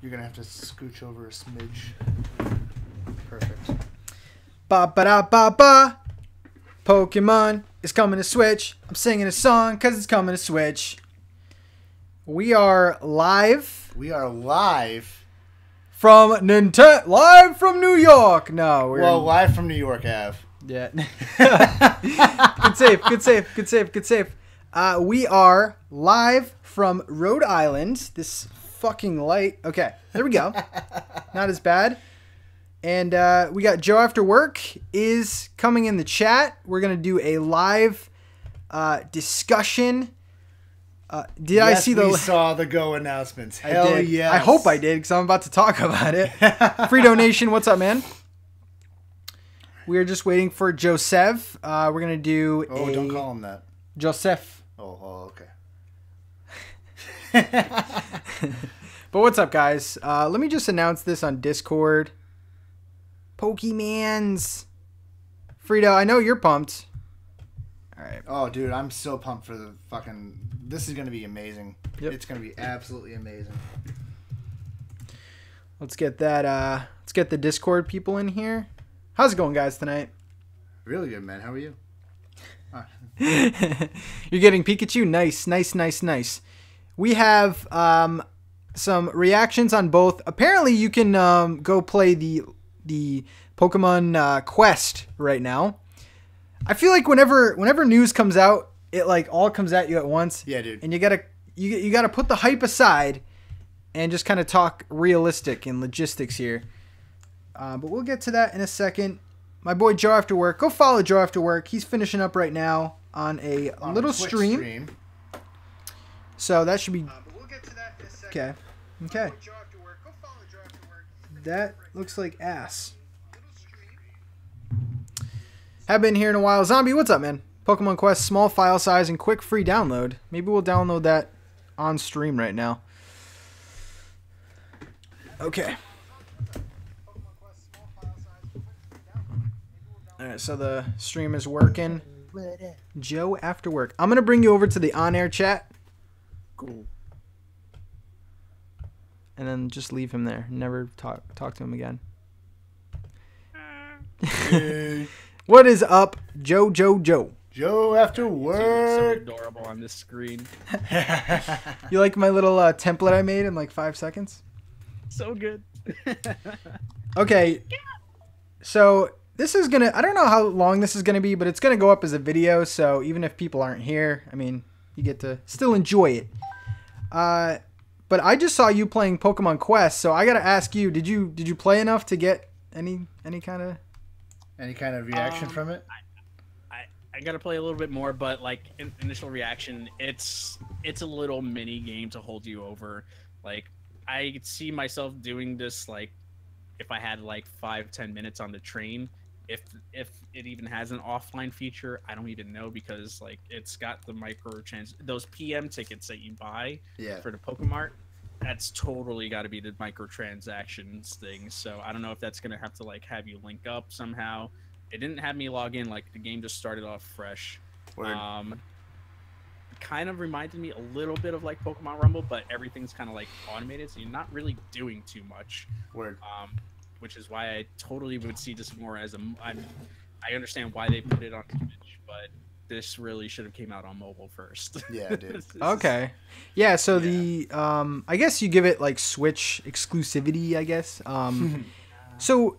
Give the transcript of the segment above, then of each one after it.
You're gonna have to scooch over a smidge. Perfect. Ba ba da ba ba. Pokemon is coming to Switch. I'm singing a song because it's coming to Switch. We are live. We are live From Nintendo. Live from New York. No, we're live from New York Ave. Yeah. Good save. We are live from Rhode Island. This fucking light. Okay, there we go. Not as bad. And we got Joe After Work is coming in the chat. We're going to do a live discussion. I see the... we saw the Go announcements. Hell yes. I hope I did because I'm about to talk about it. Free donation. What's up, man? We are just waiting for Joseph. We're going to do don't call him that. Joseph. Oh, okay. But what's up, guys? Let me just announce this on Discord. Pokemans. Frito, I know you're pumped. All right. Oh, dude, I'm so pumped for the fucking... This is going to be amazing. Yep. It's going to be absolutely amazing. Let's get that. Let's get the Discord people in here. How's it going, guys, tonight? Really good, man. How are you? You're getting Pikachu? Nice. We have some reactions on both. Apparently, you can go play the Pokemon Quest right now. I feel like whenever news comes out, it like all comes at you at once. Yeah, dude. And you gotta put the hype aside and just kind of talk realistic and logistics here. But we'll get to that in a second. My boy Joe After Work. Go follow Joe After Work. He's finishing up right now on a little stream. So that should be... but we'll get to that in a second. Okay. That looks like ass. Have been here in a while. Zombie, what's up, man? Pokemon Quest, small file size and quick free download. Maybe we'll download that on stream right now. Okay. Alright, so the stream is working. Joe After Work. I'm going to bring you over to the on-air chat. Cool. And then just leave him there. Never talk to him again. Hey. What is up, Joe? Joe After Work. So adorable on this screen. You like my little template I made in like 5 seconds? So good. Okay. So this is going to... I don't know how long this is going to be, but it's going to go up as a video. So even if people aren't here, I mean, you get to still enjoy it. But I just saw you playing Pokemon Quest, so I got to ask you, did you play enough to get any kind of... Any kind of reaction from it? I gotta play a little bit more, but like initial reaction, it's a little mini game to hold you over. Like I could see myself doing this like if I had like 5-10 minutes on the train. If it even has an offline feature, I don't even know because like it's got the those PM tickets that you buy for the Pokemart. That's totally got to be the microtransactions thing. So I don't know if that's gonna have to like have you link up somehow. It didn't have me log in. Like the game just started off fresh. Word. Kind of reminded me a little bit of like Pokemon Rumble, but everything's kind of like automated, so you're not really doing too much. Word. Which is why I totally would see this more as I understand why they put it on Switch, but this really should have came out on mobile first. Yeah, dude. Okay. Yeah, so the I guess you give it like Switch exclusivity, I guess. So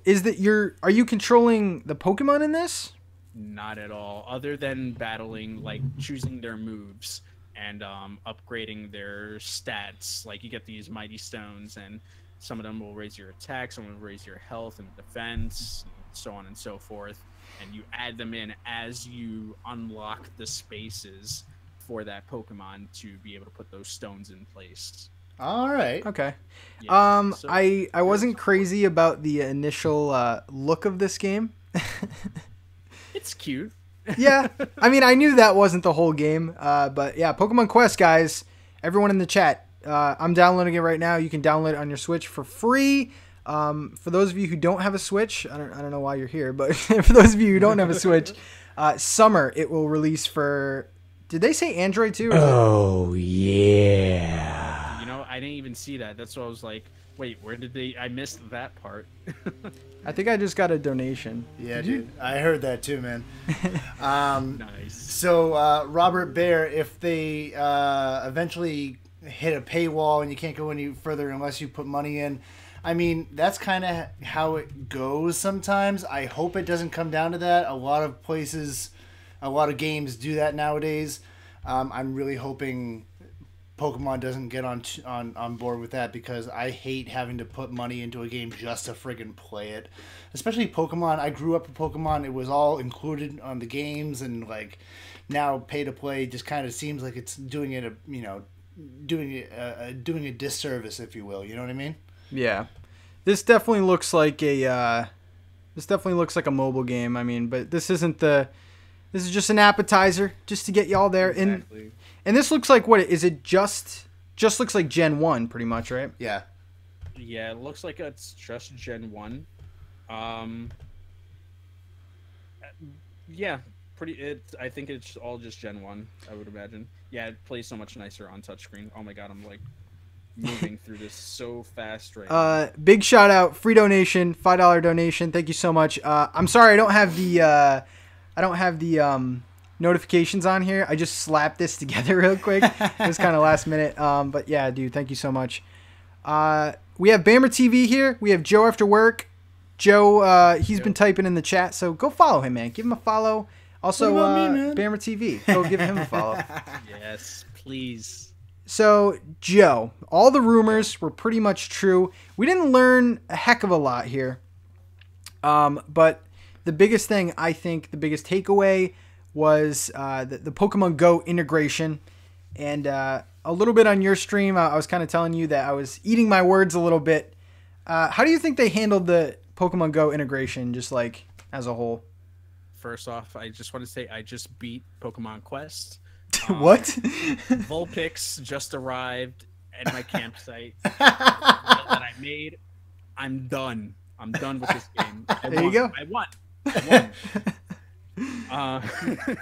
are you controlling the Pokemon in this? Not at all. Other than battling, like choosing their moves and upgrading their stats. Like you get these mighty stones and some of them will raise your attack, some will raise your health and defense, and so on and so forth. And you add them in as you unlock the spaces for that Pokemon to be able to put those stones in place. All right. Okay. Yeah, so I wasn't crazy about the initial look of this game. it's cute. Yeah. I mean, I knew that wasn't the whole game. But yeah, Pokemon Quest, guys. Everyone in the chat. I'm downloading it right now. You can download it on your Switch for free. For those of you who don't have a Switch, I don't know why you're here, but for those of you who don't have a Switch, summer it will release for... Did they say Android too? Oh, yeah. You know, I didn't even see that. That's what I was like, Wait, where did they? I missed that part. I think I just got a donation. Yeah, dude. I heard that too, man. Nice. So, Robert Bear, if they eventually hit a paywall and you can't go any further unless you put money in, I mean, that's kind of how it goes sometimes. I hope it doesn't come down to that. A lot of places, a lot of games do that nowadays. I'm really hoping Pokemon doesn't get on board with that, because I hate having to put money into a game just to friggin' play it. Especially Pokemon. I grew up with Pokemon. It was all included on the games, and like now pay to play just kind of seems like it's doing it doing a disservice, if you will. You know what I mean? Yeah, this definitely looks like a mobile game. I mean, but this isn't the. This is just an appetizer, just to get y'all there. Exactly. And this looks like, what is it? Just looks like Gen 1, pretty much, right? Yeah. Yeah, it looks like it's just Gen 1. Yeah, I think it's all just Gen 1, I would imagine. Yeah, it plays so much nicer on touchscreen. Oh my god, I'm like moving through this so fast right now. Big shout out, free donation, $5 donation. Thank you so much. I'm sorry I don't have the notifications on here. I just slapped this together real quick. It was kind of last minute. But yeah, dude, thank you so much. We have Bammer TV here. We have Joe After Work. Joe, he's been typing in the chat, so go follow him, man. Give him a follow. Also, Bammer TV. Go give him a follow. Yes, please. So, Joe, all the rumors were pretty much true. We didn't learn a heck of a lot here. But the biggest thing, I think, the biggest takeaway was the Pokemon Go integration. And a little bit on your stream, I was kind of telling you that I was eating my words a little bit. How do you think they handled the Pokemon Go integration, just like as a whole? First off, I just want to say I just beat Pokemon Quest. What? Vulpix just arrived at my campsite that I made. I'm done. I'm done with this game. There you go. I won.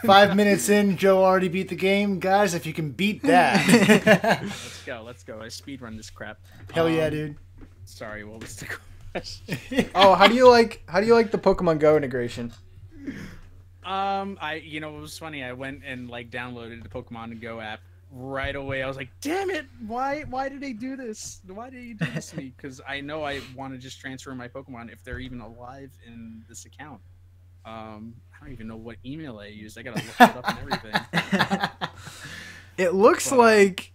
5 minutes in, Joe already beat the game. Guys, if you can beat that. Let's go. I speedrun this crap. Hell yeah, dude. Sorry, what was the question? Oh, how do you like the Pokemon Go integration? It was funny. I went and like downloaded the Pokemon Go app right away. I was like, damn it, why did they do this? Why did you do this to me? Because I know I want to just transfer my Pokemon if they're even alive in this account. I don't even know what email I used. I gotta look it up and everything. It looks like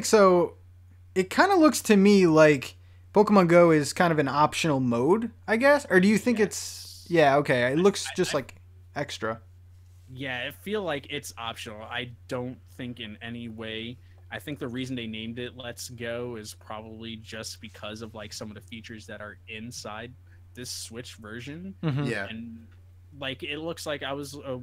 so. It kind of looks to me like Pokemon Go is kind of an optional mode, I guess. Or do you think it's? Yeah, okay. It looks just like extra. Yeah, I feel like it's optional. I don't think in any way. I think the reason they named it Let's Go is probably just because of like some of the features that are inside this Switch version. Mm-hmm. Yeah. And like it looks like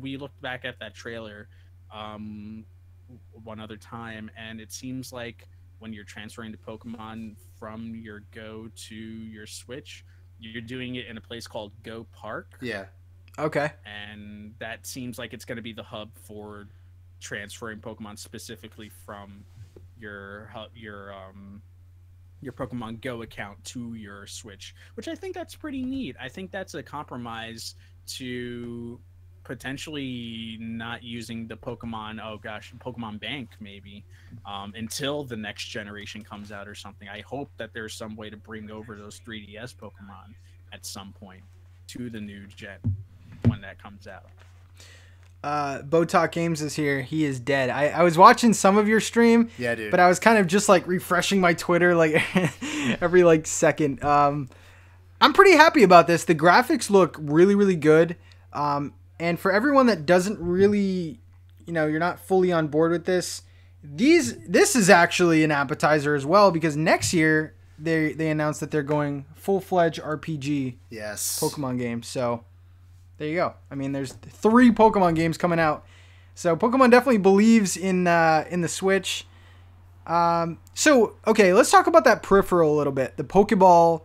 we looked back at that trailer one other time, and it seems like when you're transferring the Pokemon from your Go to your Switch, you're doing it in a place called Go Park. Yeah. Okay. And that seems like it's going to be the hub for transferring Pokemon specifically from your Pokemon Go account to your Switch, which I think that's pretty neat. I think that's a compromise to potentially not using the Pokemon Bank maybe until the next generation comes out or something. I hope that there's some way to bring over those 3DS Pokemon at some point to the new gen when that comes out. Botalk Games is here. He is dead. I was watching some of your stream. Yeah, dude. But I was kind of just like refreshing my Twitter like every like second. I'm pretty happy about this. The graphics look really, really good. And for everyone that doesn't really, you're not fully on board with this, this is actually an appetizer as well, because next year they announced that they're going full-fledged RPG Pokemon game. So there you go. I mean, there's 3 Pokemon games coming out. So Pokemon definitely believes in the Switch. So, okay, let's talk about that peripheral a little bit. The Pokeball,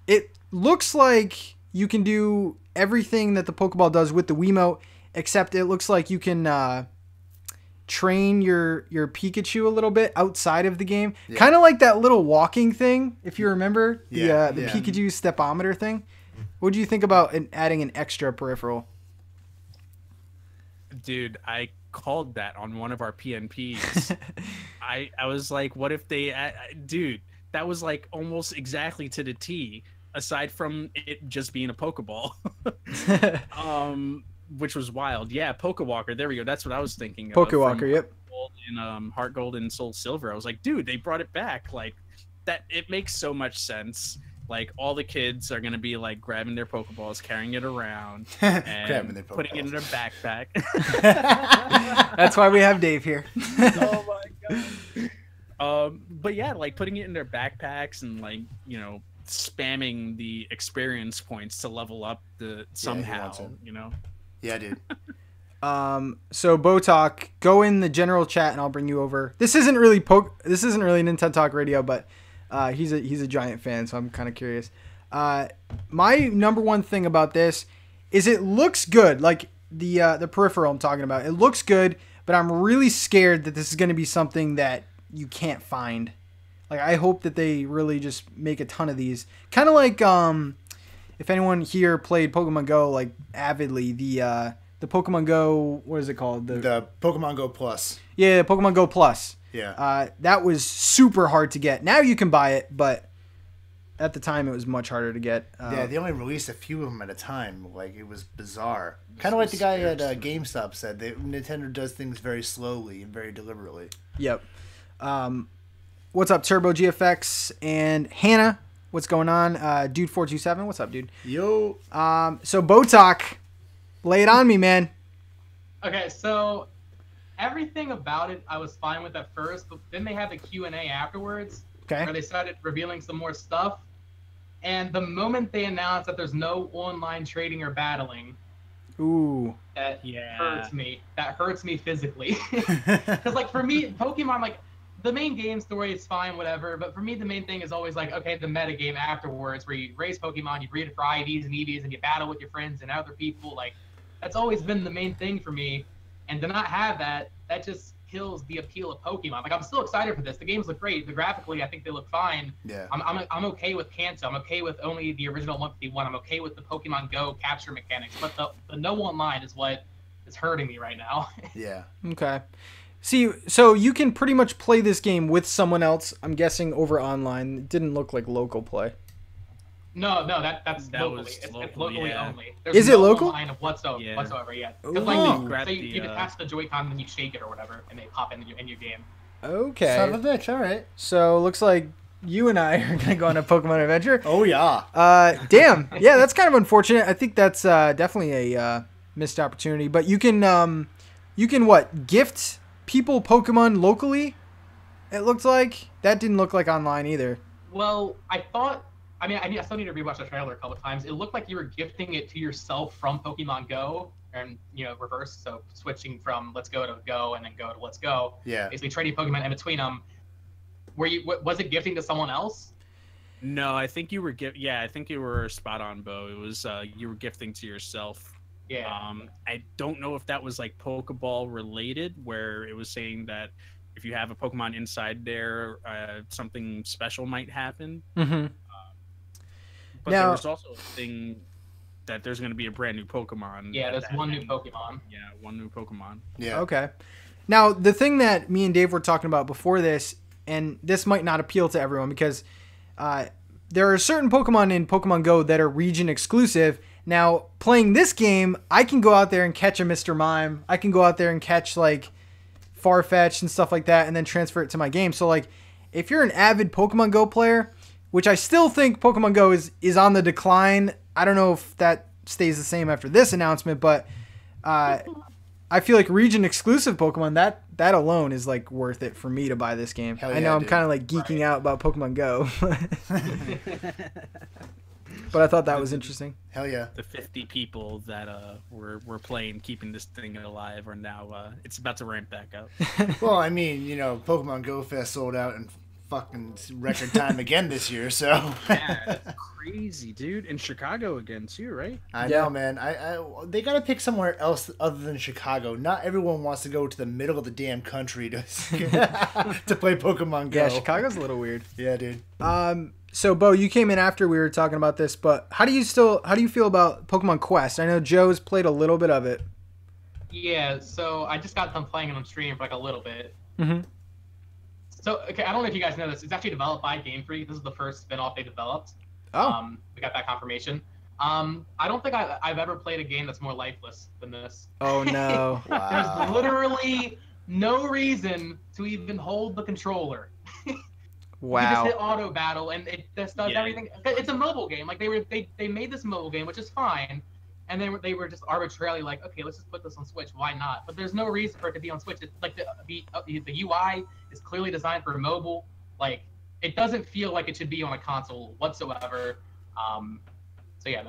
it looks like you can do everything that the Pokeball does with the Wiimote, except it looks like you can train your Pikachu a little bit outside of the game. Yeah. Kind of like that little walking thing, if you remember, the Pikachu stepometer thing. What do you think about adding an extra peripheral? Dude, I called that on one of our PNPs. I was like, what if they... dude, that was like almost exactly to the T, aside from it just being a Pokeball. Which was wild. Yeah, Pokewalker. There we go. That's what I was thinking of. Pokewalker, yep. In Heart Gold and Soul Silver. I was like, dude, they brought it back. Like, that, it makes so much sense. Like, all the kids are gonna be like grabbing their Pokeballs, carrying it around, and putting it in their backpack. That's why we have Dave here. Oh my god. But yeah, like putting it in their backpacks and like, you know, spamming the experience points to level up the somehow, you know. Yeah, dude. So Botalk, go in the general chat and I'll bring you over. This isn't really Nintendo Talk Radio, but he's a giant fan, so I'm kind of curious. My number one thing about this is it looks good. Like the peripheral I'm talking about, it looks good, but I'm really scared that this is going to be something that you can't find. Like, I hope that they really just make a ton of these. Kind of like if anyone here played Pokemon Go like avidly, the Pokemon Go, what is it called? The Pokemon Go Plus. Yeah, Pokemon Go Plus. Yeah. That was super hard to get. Now you can buy it, but at the time it was much harder to get. Yeah, they only released a few of them at a time. Like, it was bizarre. Kind of like the guy at GameStop said. Nintendo does things very slowly and very deliberately. Yep. What's up, Turbo GFX and Hannah? What's going on? Dude427, what's up, dude? Yo. So Botalk, lay it on me, man. Okay, so everything about it I was fine with at first, but then they had the Q&A afterwards, where they started revealing some more stuff. And the moment they announced that there's no online trading or battling, that hurts me. That hurts me physically. Because, like, for me, Pokemon, like, the main game story is fine, whatever, but for me, the main thing is always like, okay, the metagame afterwards, where you raise Pokemon, you breed for IVs and EVs, and you battle with your friends and other people. Like, that's always been the main thing for me. And to not have that, that just kills the appeal of Pokemon. Like, I'm still excited for this. The games look great. Graphically, I think they look fine. Yeah. I'm okay with Kanto. I'm okay with only the original 151. I'm okay with the Pokemon Go capture mechanics. But the no online is what is hurting me right now. Yeah. Okay. See, so you can pretty much play this game with someone else, I'm guessing, over online. It didn't look like local play. No, that's locally. It's locally only. There's is it local? Online whatsoever, yeah. Because like you can pass the Joy-Con and you shake it or whatever, and they pop in your game. Okay. Son of a bitch, all right. So looks like you and I are gonna go on a Pokemon adventure. Oh yeah. Damn. Yeah, that's kind of unfortunate. I think that's definitely a missed opportunity. But you can what, gift people Pokemon locally? It looked like that didn't look like online either. Well, I still need to rewatch the trailer a couple times. It looked like you were gifting it to yourself from Pokemon Go, and reverse. So switching from Let's Go to Go and then Go to Let's Go. Yeah. Basically trading Pokemon in between them. Was it gifting to someone else? No, I think you were I think you were spot on, Bo. It was you were gifting to yourself. Yeah. I don't know if that was like Pokeball related, where it was saying that if you have a Pokemon inside there, something special might happen. Mm-hmm. But there was also a thing that there's going to be a brand new Pokemon. Yeah, there's one new Pokemon. Yeah, one new Pokemon. Yeah. Okay. Now, the thing that me and Dave were talking about before this, and this might not appeal to everyone because there are certain Pokemon in Pokemon Go that are region exclusive. Now, playing this game, I can go out there and catch a Mr. Mime. I can go out there and catch, like, Farfetch and stuff like that and then transfer it to my game. So, like, if you're an avid Pokemon Go player, which I still think Pokemon Go is on the decline. I don't know if that stays the same after this announcement, but I feel like region exclusive Pokemon, that alone is like worth it for me to buy this game. Hell yeah, I know I'm dude. kind of like geeking out about Pokemon Go. But I thought that was interesting. Hell yeah. The 50 people that were playing, keeping this thing alive, are now it's about to ramp back up. Well, I mean, Pokemon Go Fest sold out in fucking record time again this year. So yeah, that's crazy, dude. In Chicago again too, right? I know, man. They gotta pick somewhere else other than Chicago. Not everyone wants to go to the middle of the damn country to to play Pokemon Go. Yeah, Chicago's a little weird. Yeah, dude. So Bo, you came in after we were talking about this, but how do you feel about Pokemon Quest? I know Joe's played a little bit of it. Yeah, so I just got done playing it on stream for like a little bit. Mm-hmm. So, okay, I don't know if you guys know this. It's actually developed by Game Freak. This is the first spin-off they developed. Oh. We got that confirmation. I don't think I've ever played a game that's more lifeless than this. Oh, no. Wow. There's literally no reason to even hold the controller. Wow. You just hit auto battle, and it just does everything. It's a mobile game. Like, they made this mobile game, which is fine. And then they were just arbitrarily like, okay, let's just put this on Switch. Why not? But there's no reason for it to be on Switch. It's like the UI is clearly designed for mobile. Like, it doesn't feel like it should be on a console whatsoever. So yeah,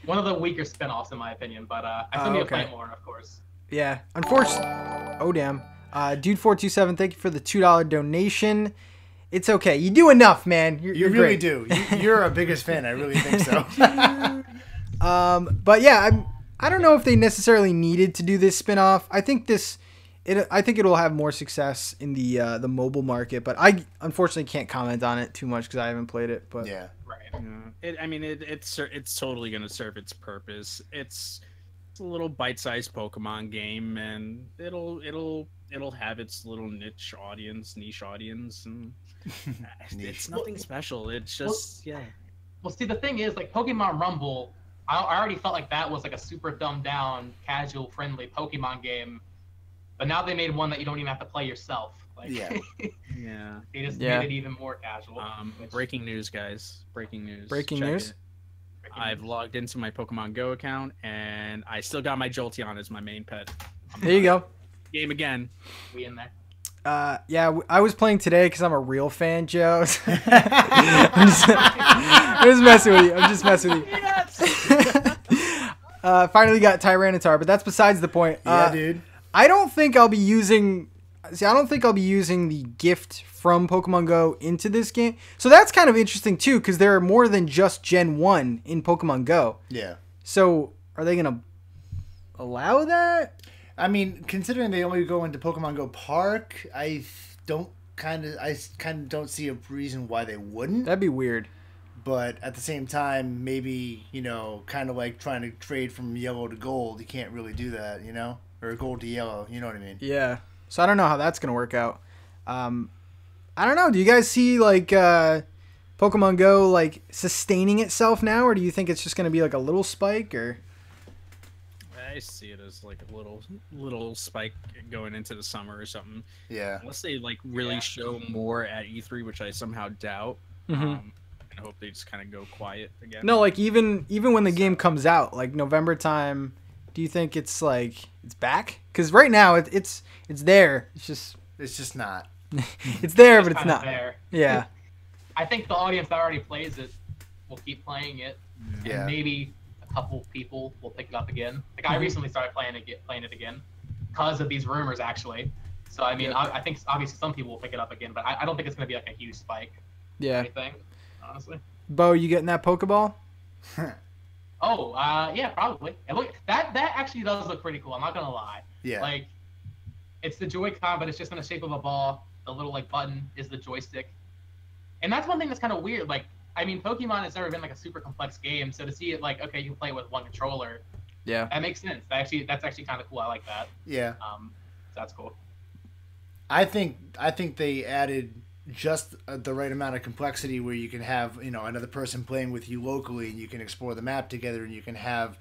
one of the weaker spinoffs in my opinion. But I still need to play more, of course. Yeah, unfortunately. Oh damn, Dude427, thank you for the $2 donation. It's okay. You do enough, man. You're really great. do. You're our biggest fan. I really think so. But yeah, I don't know if they necessarily needed to do this spinoff. I think it'll have more success in the mobile market, but I unfortunately can't comment on it too much because I haven't played it. But yeah, right. It's totally gonna serve its purpose. It's a little bite-sized Pokemon game, and it'll have its little niche audience, and it's nothing special. It's just Well, see, the thing is, like Pokemon Rumble, I already felt like that was like a super dumbed down, casual, friendly Pokemon game. But now they made one that you don't even have to play yourself. Like, yeah. They just made it even more casual. Breaking news, guys. Breaking news. Breaking news? I've logged into my Pokemon Go account, and I still got my Jolteon as my main pet. There you go. Game again. We in there. Yeah, I was playing today because I'm a real fan, Joe. I'm just messing with you. Yes! Finally got Tyranitar, but that's besides the point. Yeah, dude. I don't think I'll be using the gift from Pokemon Go into this game. So that's kind of interesting too, because there are more than just Gen 1 in Pokemon Go. Yeah. So are they gonna allow that? I mean, considering they only go into Pokemon Go Park, I kind of don't see a reason why they wouldn't. That'd be weird. But at the same time, maybe, kind of like trying to trade from yellow to gold, you can't really do that, or gold to yellow, you know what I mean? Yeah. So I don't know how that's gonna work out. I don't know. Do you guys see like Pokemon Go like sustaining itself now, or do you think it's just gonna be like a little spike, or? I see it as like a little spike going into the summer or something. Yeah. Unless they like really show more at E3, which I somehow doubt. Mm-hmm. I hope they just kind of go quiet again. No, like even when the game comes out, like November time, do you think it's like it's back? Because right now it's there. It's just not. It's there, but it's not there. Yeah. I think the audience that already plays it will keep playing it. Yeah. And maybe a couple people will pick it up again. Like I recently started playing it again because of these rumors, actually. So I mean, I think obviously some people will pick it up again, but I don't think it's gonna be like a huge spike. Yeah. Or anything, honestly. Bo, you getting that Pokeball? Oh, yeah, probably. And look, that actually does look pretty cool. I'm not gonna lie. Yeah. Like, it's the Joy-Con, but it's just in the shape of a ball. The little like button is the joystick, and that's one thing that's kind of weird. Like, I mean, Pokemon has never been like a super complex game, so to see it like, okay, you can play it with one controller. Yeah. That makes sense. That's actually kind of cool. I like that. Yeah. That's cool. I think they added just the right amount of complexity where you can have another person playing with you locally, and you can explore the map together, and you can have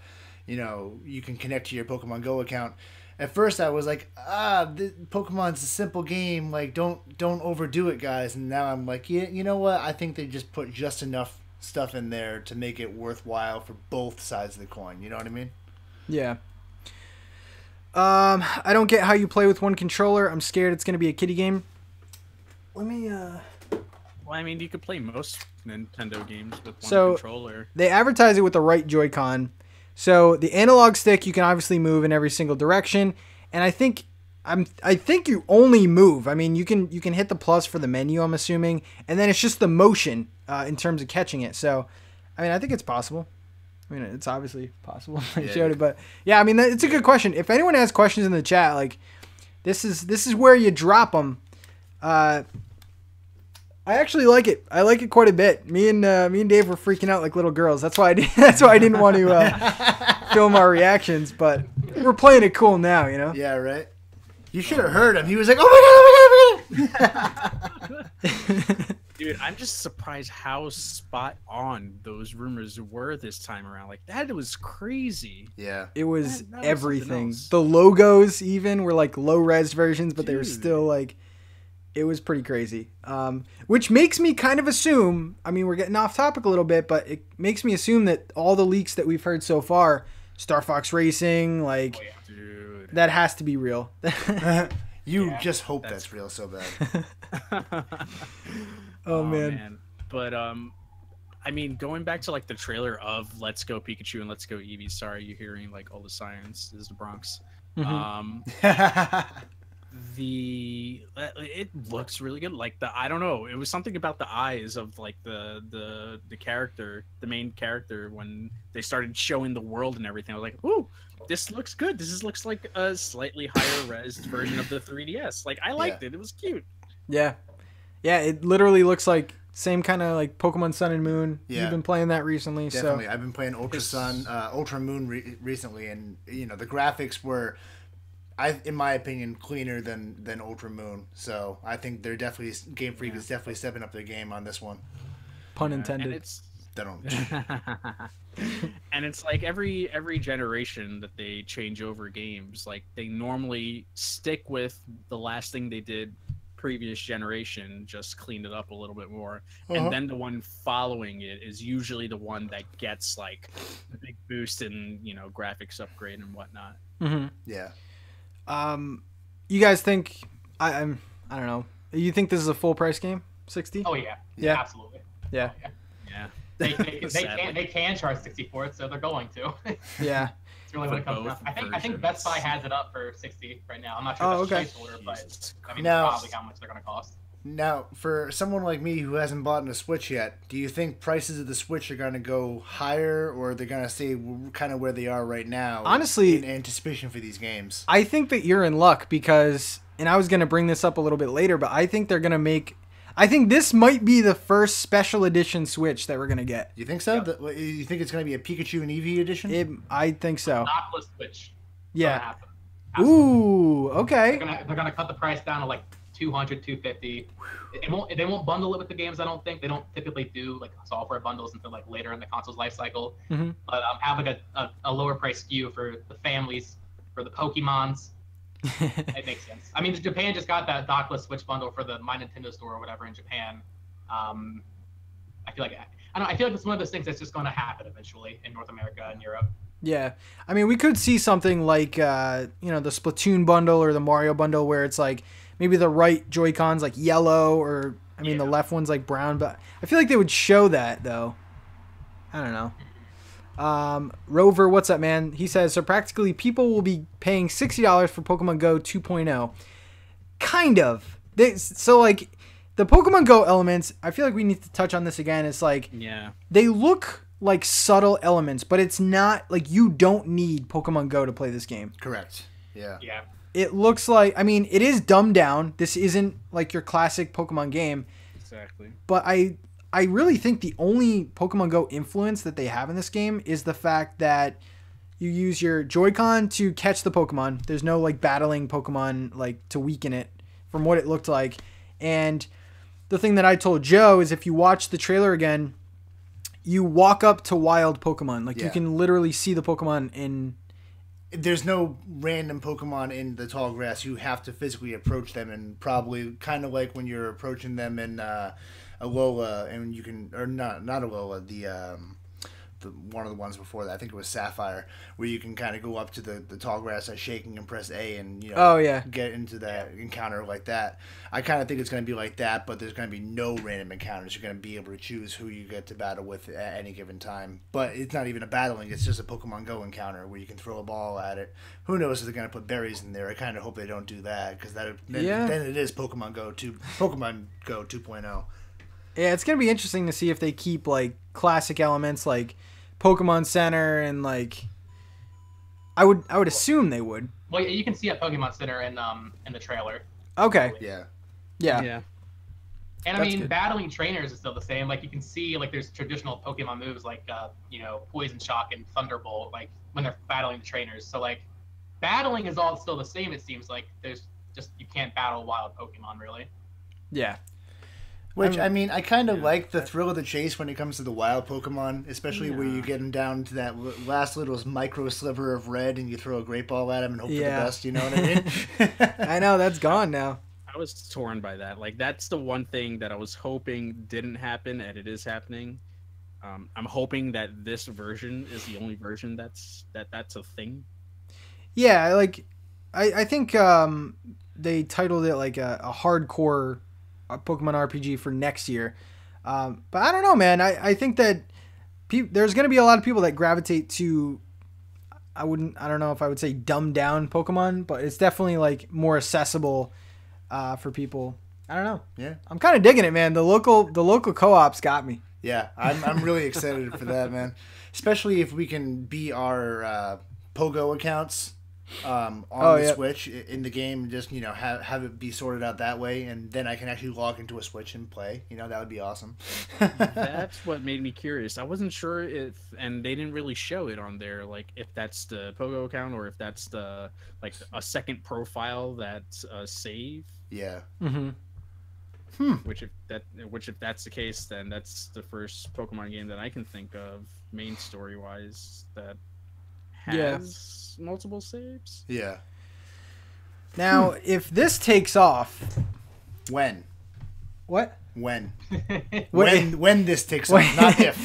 you can connect to your Pokemon Go account. At first I was like, Pokemon's a simple game, like don't overdo it, guys. And now I'm like, yeah, you know what, I think they just put just enough stuff in there to make it worthwhile for both sides of the coin, you know what I mean? Yeah. I don't get how you play with one controller. I'm scared it's gonna be a kiddie game. Let me Well, I mean, you could play most Nintendo games with one controller. They advertise it with the right Joy-Con. So the analog stick you can obviously move in every single direction, and I think I think you only move. I mean, you can hit the plus for the menu, I'm assuming, and then it's just the motion in terms of catching it. So, I mean, I think it's possible. I mean, it's obviously possible. I showed it, but yeah, I mean, it's a good question. If anyone has questions in the chat, like this is where you drop them. I actually like it. I like it quite a bit. Me and Dave were freaking out like little girls. That's why I didn't want to film our reactions, but we're playing it cool now, you know? Yeah, right. You should have heard him. He was like, "Oh my god, oh my god!" Dude, I'm just surprised how spot on those rumors were this time around. Like that was crazy. Yeah, it was that everything. The logos even were like low res versions, but they were Dude. still like, it was pretty crazy. Which makes me kind of assume. I mean, we're getting off topic a little bit, but it makes me assume that all the leaks that we've heard so far, Star Fox Racing, like. Oh, yeah. Dude. That has to be real. you just hope that's real so bad. Oh man. But I mean, going back to like the trailer of Let's Go Pikachu and Let's Go Eevee. Sorry, you're hearing like all the sirens. This is the Bronx. It looks really good. Like I don't know. It was something about the eyes of like the character, the main character, when they started showing the world and everything. I was like, ooh, this looks good. Looks like a slightly higher res version of the 3DS. Like I liked it. It was cute. Yeah. It literally looks like same kind of like Pokemon Sun and Moon. Yeah. You've been playing that recently. Definitely. So I've been playing Ultra Sun, Ultra Moon recently, and the graphics were, in my opinion, cleaner than Ultra Moon. So I think they're definitely Game Freak is definitely stepping up their game on this one. Pun intended. And it's don't. And it's like every generation that they change over games, like they normally stick with the last thing they did previous generation, just cleaned it up a little bit more, and then the one following it is usually the one that gets like the big boost in graphics upgrade and whatnot. Yeah. You guys think I don't know. You think this is a full price game? 60? Oh yeah. Yeah. Absolutely. Yeah. Yeah. They can charge 60 for it, so they're going to. Yeah. It's really what it comes down. I think Best Buy has it up for 60 right now. I'm not sure if that's placeholder, but I mean probably how much they're going to cost. Now, for someone like me who hasn't bought a Switch yet, do you think prices of the Switch are going to go higher, or they're going to stay kind of where they are right now? Honestly, in anticipation for these games, I think that you're in luck because, and I was going to bring this up a little bit later, but I think they're going to make. I think this might be the first special edition Switch that we're going to get. You think so? Yep. You think it's going to be a Pikachu and Eevee edition? I think so. Knockless Switch. Yeah. Ooh, okay. They're gonna cut the price down to like 200, 250. They won't bundle it with the games. I don't think they don't typically do like software bundles until like later in the console's life cycle. But have like a lower price SKU for the families, for the Pokemons. It makes sense. I mean, Japan just got that dockless Switch bundle for the My Nintendo Store or whatever in Japan. I feel like it's one of those things that's just going to happen eventually in North America and Europe. Yeah, I mean, we could see something like the Splatoon bundle or the Mario bundle where it's like maybe the right Joy-Cons like yellow, or the left one's like brown. But I feel like they would show that though. I don't know. Rover, what's up, man? He says, so practically people will be paying $60 for Pokemon Go 2.0. Kind of. So like the Pokemon Go elements, I feel like we need to touch on this again. It's like, they look like subtle elements, but it's not like you don't need Pokemon Go to play this game. Correct. Yeah. Yeah. It looks like, I mean, it is dumbed down. This isn't like your classic Pokemon game. Exactly. But I really think the only Pokemon Go influence that they have in this game is the fact that you use your Joy-Con to catch the Pokemon. There's no like battling Pokemon like to weaken it from what it looked like. And the thing that I told Joe is if you watch the trailer again, you walk up to wild Pokemon. Like you can literally see the Pokemon in. There's no random Pokemon in the tall grass. You have to physically approach them, and probably kind of like when you're approaching them in Alola, and you can, or not Alola, the one of the ones before that. I think it was Sapphire, where you can kind of go up to the tall grass by shaking and press A and get into that encounter like that. I kind of think it's going to be like that, but there's going to be no random encounters. You're going to be able to choose who you get to battle with at any given time. But it's not even a battling; it's just a Pokemon Go encounter where you can throw a ball at it. Who knows if they're going to put berries in there? I kind of hope they don't do that because then it is Pokemon Go 2.0. Yeah, it's gonna be interesting to see if they keep like classic elements like Pokemon Center and like I would assume they would. Well, you can see a Pokemon Center in the trailer. Okay. Yeah. And I mean, battling trainers is still the same. Like you can see, like there's traditional Pokemon moves like Poison Shock and Thunderbolt, like when they're battling the trainers. So like, battling is all still the same. It seems like there's just you can't battle wild Pokemon really. Yeah. Which, I mean, I kind of like the thrill of the chase when it comes to the wild Pokemon, especially where you get them down to that last little micro sliver of red and you throw a great ball at them and hope for the best, you know what I mean? I know, that's gone now. I was torn by that. Like, that's the one thing that I was hoping didn't happen, and it is happening. I'm hoping that this version is the only version that's a thing. Yeah, like, I think they titled it like a hardcore Pokemon RPG for next year. But I don't know, man. I think that there's going to be a lot of people that gravitate to, I don't know if I would say dumbed down Pokemon, but it's definitely like more accessible for people. I don't know. Yeah. I'm kind of digging it, man. The local co-ops got me. Yeah, I'm really excited for that, man. Especially if we can be our Pogo accounts on the Switch in the game, and just have it be sorted out that way, and then I can actually log into a Switch and play. That would be awesome. That's what made me curious. I wasn't sure if, and they didn't really show it on there, like if that's the Pogo account or if that's the like a second profile that's a save. Yeah. Mm-hmm. Which if that's the case, then that's the first Pokemon game that I can think of, main story wise, that has multiple saves. Yeah. Now, if this takes off, when? What? When this takes off, not if.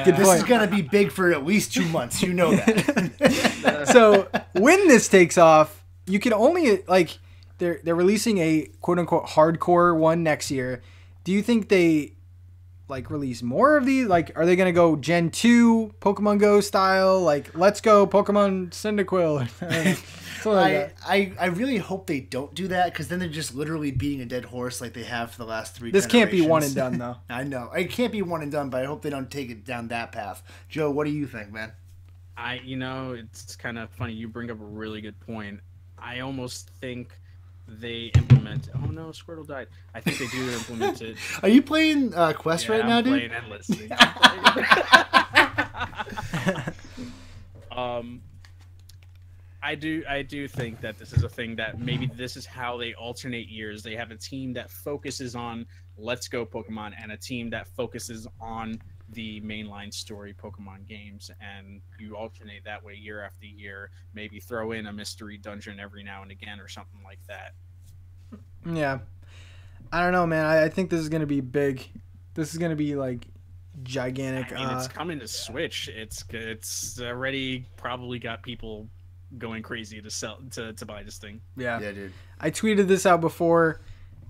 This is gonna be big for at least 2 months. You know that. So when this takes off, you can only like they're releasing a quote unquote hardcore one next year. Do you think they like release more of these? Like, are they gonna go Gen 2 Pokemon Go style? Like, let's go Pokemon Cyndaquil. I really hope they don't do that, because then they're just literally beating a dead horse like they have for the last 3 This generations. can't be one and done, though. I know. It can't be one and done, but I hope they don't take it down that path. Joe, what do you think, man? It's kind of funny. You bring up a really good point. I almost think they implement. Oh no, Squirtle died. I think they do implement it. Are you playing Quest right now, dude? I'm playing endlessly. I do think that this is a thing that maybe this is how they alternate years. They have a team that focuses on Let's Go Pokemon and a team that focuses on the mainline story Pokemon games, and you alternate that way year after year. Maybe throw in a mystery dungeon every now and again or something like that. Yeah. I don't know, man. I think this is going to be big. This is going to be like gigantic. I mean, it's coming to Switch. It's already probably got people going crazy to buy this thing. Yeah, dude. I tweeted this out before,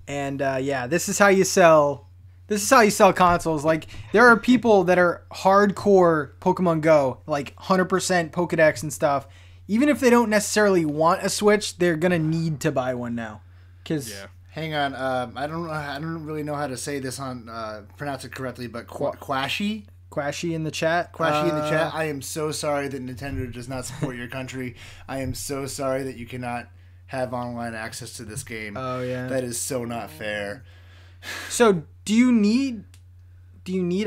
and this is how you sell. This is how you sell consoles. Like, there are people that are hardcore Pokemon Go, like 100% Pokedex and stuff. Even if they don't necessarily want a Switch, they're gonna need to buy one now. Hang on, I don't really know how to say this pronounce it correctly, but Quashi in the chat. Quashi in the chat. I am so sorry that Nintendo does not support your country. I am so sorry that you cannot have online access to this game. Oh yeah, that is so not fair. So do you need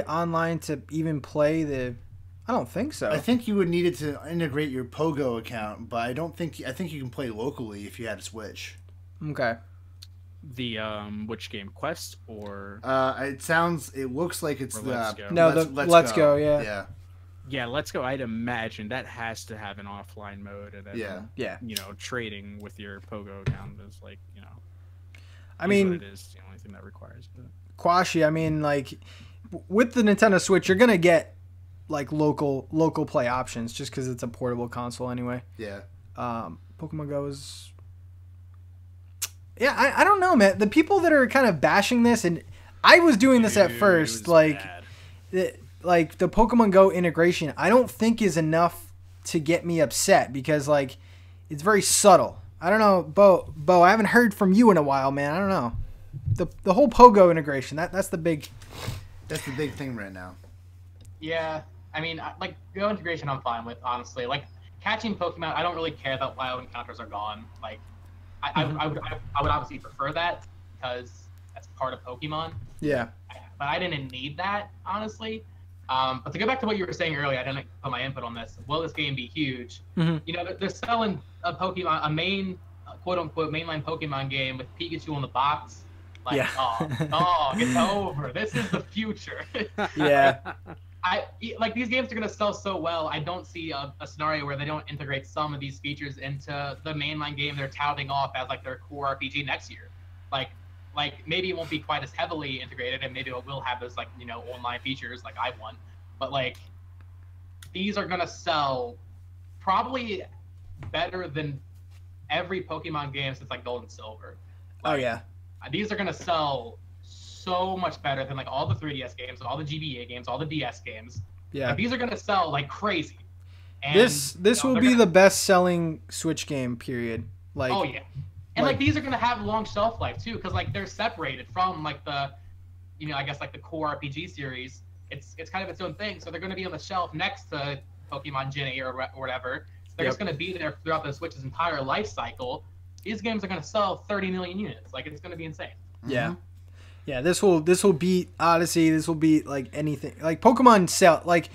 online to even play the? I don't think so. I think you would need it to integrate your Pogo account, but I think you can play locally if you had a Switch. Okay. The which game, Quest or? It looks like it's Let's Go. No, Let's Go. Yeah. Yeah, Let's Go. I'd imagine that has to have an offline mode, and then, trading with your Pogo account is like, I mean, it is the only thing that requires it. Quashi, I mean, like, with the Nintendo Switch, you're gonna get like local play options just because it's a portable console anyway. Yeah. Pokemon Go is. Yeah, I don't know, man. The people that are kind of bashing this, and I was doing this at first, like the Pokemon Go integration, I don't think is enough to get me upset because like it's very subtle. I don't know, Bo. I haven't heard from you in a while, man. I don't know. The whole Pogo integration, that's the big thing right now. Yeah, I mean, like Go integration, I'm fine with, honestly. Like catching Pokemon, I don't really care that wild encounters are gone. Like, I would obviously prefer that because that's part of Pokemon. Yeah. But I didn't need that, honestly. But to go back to what you were saying earlier, I didn't put my input on this. Will this game be huge? Mm-hmm. You know, they're selling a main, quote unquote, mainline Pokemon game with Pikachu in the box. Like, yeah. oh, it's over. This is the future. Yeah. Like these games are gonna sell so well. I don't see a scenario where they don't integrate some of these features into the mainline game they're touting off as like their core RPG next year. Like maybe it won't be quite as heavily integrated, and maybe it will have those like online features like I want. But like these are gonna sell probably better than every Pokemon game since like Gold and Silver. Like, oh yeah. These are gonna sell so much better than like all the 3DS games, all the GBA games, all the DS games. Yeah. Like, these are gonna sell like crazy. And, this will be the best selling Switch game, period. Like, oh yeah. And like these are gonna have long shelf life too, because like they're separated from like the I guess like the core RPG series. It's kind of its own thing. So they're gonna be on the shelf next to Pokemon Gen 8 or whatever. So they're just gonna be there throughout the Switch's entire life cycle. These games are gonna sell 30 million units. Like it's gonna be insane. Yeah. Mm-hmm. Yeah, this will beat Odyssey. This will beat like anything. Like Pokemon sell like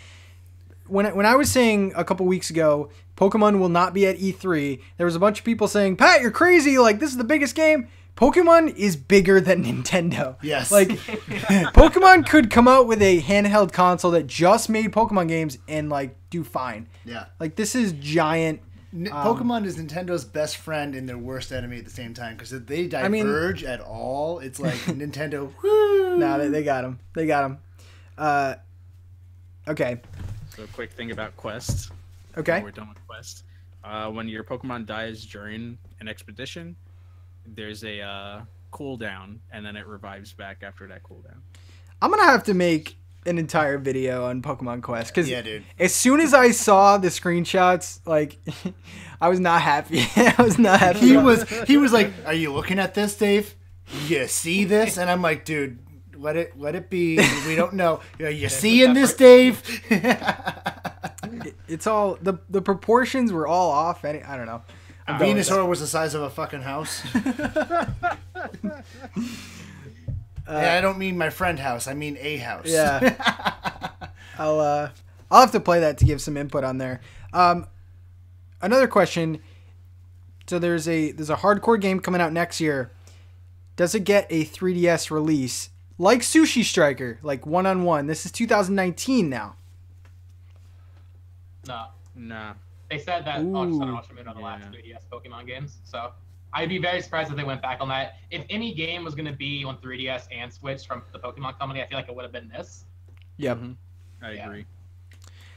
when I was saying a couple weeks ago, Pokemon will not be at E3. There was a bunch of people saying, "Pat, you're crazy! Like this is the biggest game." Pokemon is bigger than Nintendo. Yes. Like Pokemon could come out with a handheld console that just made Pokemon games and like do fine. Yeah. Like this is giant. Pokemon is Nintendo's best friend and their worst enemy at the same time because if they diverge at all, it's like Nintendo. Woo! No, they got him. They got him. Okay. So a quick thing about quests. Okay. We're done with quests. When your Pokemon dies during an expedition, there's a cooldown, and then it revives back after that cooldown. I'm gonna have to make an entire video on Pokemon Quest because dude. As soon as I saw the screenshots, like I was not happy. I was not happy. He was like, "Are you looking at this, Dave? You see this?" And I'm like, "Dude, let it be. We don't know. Are you seeing this, Dave?" It's all the proportions were all off. I don't know. Venusaur was the size of a fucking house. I don't mean my friend house. I mean a house. Yeah. I'll have to play that to give some input on there. Another question. So there's a hardcore game coming out next year. Does it get a 3DS release like Sushi Striker, like 1-on-1? This is 2019 now. No. Nah. They said that Ultra Ultramoon on the last 3DS Pokemon games, so I'd be very surprised if they went back on that. If any game was going to be on 3DS and Switch from the Pokemon company, I feel like it would have been this. Yep. Mm-hmm. I agree.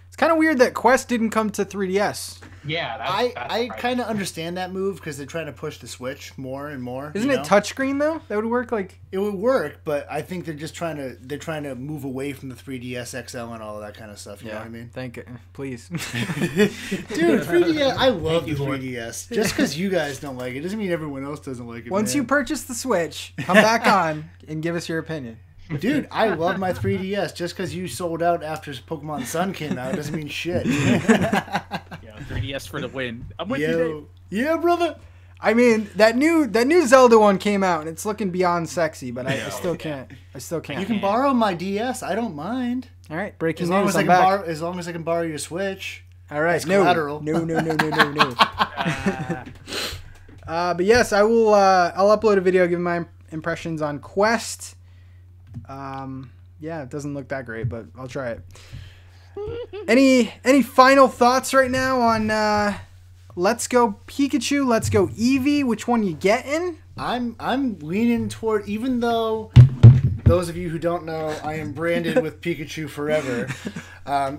It's kind of weird that Quest didn't come to 3DS. Yeah, I kind of understand that move because they're trying to push the Switch more and more. Isn't it touchscreen though? That would work. Like it would work, but I think they're just trying to move away from the 3DS XL and all of that kind of stuff. You know what I mean? Thank it, please. Dude, 3DS. I love the 3DS. Just because you guys don't like it doesn't mean everyone else doesn't like it. Once you purchase the Switch, come back on and give us your opinion. Dude, I love my 3DS. Just because you sold out after Pokemon Sun came out doesn't mean shit. Yeah, 3DS for the win. I'm with you, Dave. Yeah, brother. I mean, that new Zelda one came out and it's looking beyond sexy, but I still can't. I still can't. You can borrow my DS. I don't mind. All right, breaking as long news. As long as I can borrow your Switch. All right, collateral. No. But yes, I will. I'll upload a video giving my impressions on Quest. Yeah, it doesn't look that great, but I'll try it. Any final thoughts right now on Let's Go Pikachu, Let's Go Eevee? Which one you getting? I'm leaning toward, even though those of you who don't know, I am branded with Pikachu forever.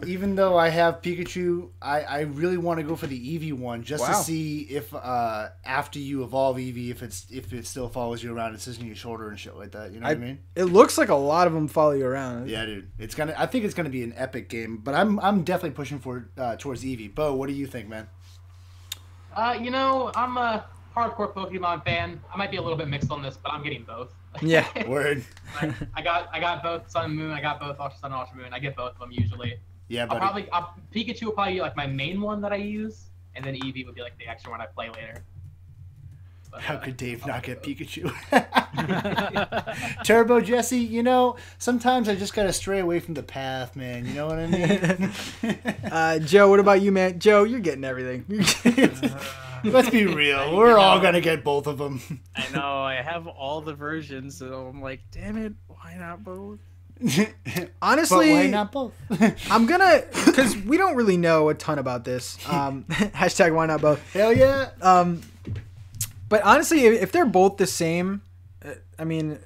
Even though I have Pikachu, I really want to go for the Eevee one just to see if after you evolve Eevee, if it still follows you around and sits on your shoulder and shit like that. You know what I mean? It looks like a lot of them follow you around. Yeah, dude. I think it's gonna be an epic game, but I'm definitely pushing towards Eevee. Bo, what do you think, man? You know, I'm a hardcore Pokemon fan. I might be a little bit mixed on this, but I'm getting both. Yeah. Word. I got both Sun and Moon. I got both Ultra Sun and Ultra Moon. I get both of them usually. Yeah, buddy. Pikachu will probably be like my main one that I use, and then Eevee would be like the extra one I play later. But, how could Dave not get Pikachu? Turbo Jesse, you know, sometimes I just gotta stray away from the path, man. You know what I mean? Joe, what about you, man? Joe, you're getting everything. Let's be real. We're all gonna get both of them. I know. I have all the versions, so I'm like, damn it, why not both? Honestly, but why not both? I'm gonna, because we don't really know a ton about this. Hashtag why not both? Hell yeah. But honestly, if they're both the same, I mean,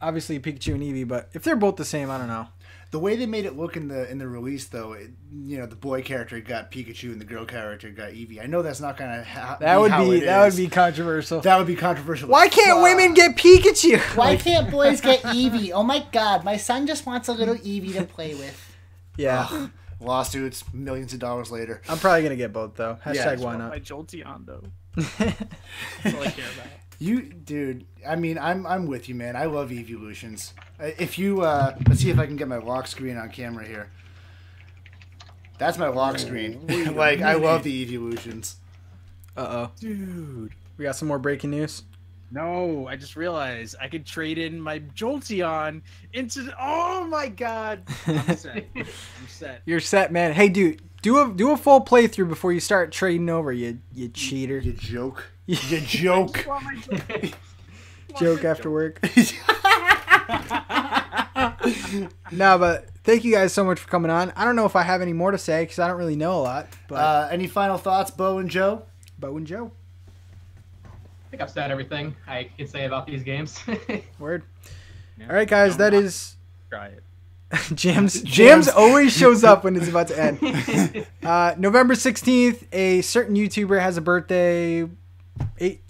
obviously Pikachu and Eevee, but if they're both the same, I don't know. The way they made it look in the release, though, you know, the boy character got Pikachu and the girl character got Eevee. I know that's not gonna that would be controversial. That would be controversial. Why can't women get Pikachu? Why can't boys get Eevee? Oh my God, my son just wants a little Eevee to play with. Yeah. Ugh. Lawsuits, millions of dollars later. I'm probably gonna get both though. Hashtag why not? My Jolteon though. That's all I care about. Dude. I mean, I'm with you, man. I love evolutions. If you let's see if I can get my lock screen on camera here. That's my lock screen. Like, I love the evolutions. Dude, we got some more breaking news. No, I just realized I could trade in my Jolteon into. Oh my God! I'm set. I'm set. You're set, man. Hey, dude, do a full playthrough before you start trading over. You cheater. You joke. You joke. Joke after work. No, but thank you guys so much for coming on. I don't know if I have any more to say because I don't really know a lot. But any final thoughts, Bo and Joe? Bo and Joe. I think I've said everything I can say about these games. Word. Yeah. All right, guys, that is. Try it. Jams always shows up when it's about to end. November 16th, a certain YouTuber has a birthday. 8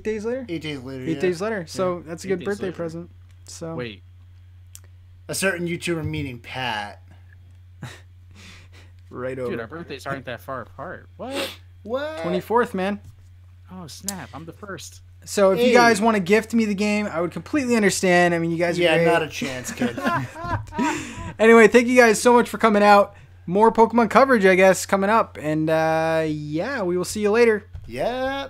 days later. 8 days later. 8 days later. So that's a good birthday present. So wait. A certain YouTuber meaning Pat. Right over. Dude, our birthdays aren't that far apart. What? 24th, man. Oh snap! I'm the first. So if you guys want to gift me the game, I would completely understand. I mean, you guys are great. Not a chance, kid. Anyway, thank you guys so much for coming out. More Pokemon coverage, I guess, coming up. And yeah, we will see you later. Yeah.